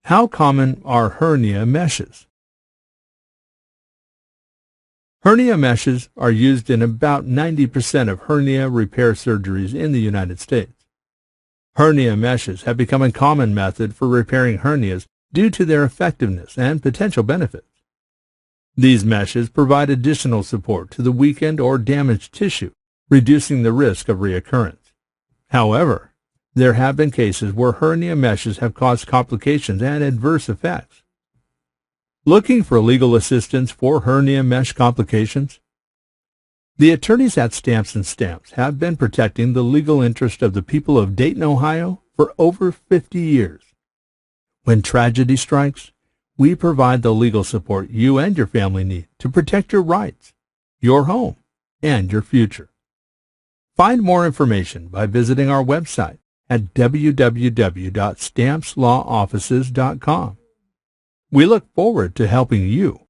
How common are hernia meshes? Hernia meshes are used in about 90% of hernia repair surgeries in the United States. Hernia meshes have become a common method for repairing hernias due to their effectiveness and potential benefits. These meshes provide additional support to the weakened or damaged tissue, reducing the risk of recurrence. However, there have been cases where hernia meshes have caused complications and adverse effects. Looking for legal assistance for hernia mesh complications? The attorneys at Stamps & Stamps have been protecting the legal interest of the people of Dayton, Ohio for over 50 years. When tragedy strikes, we provide the legal support you and your family need to protect your rights, your home, and your future. Find more information by visiting our website at www.stampslawoffices.com. We look forward to helping you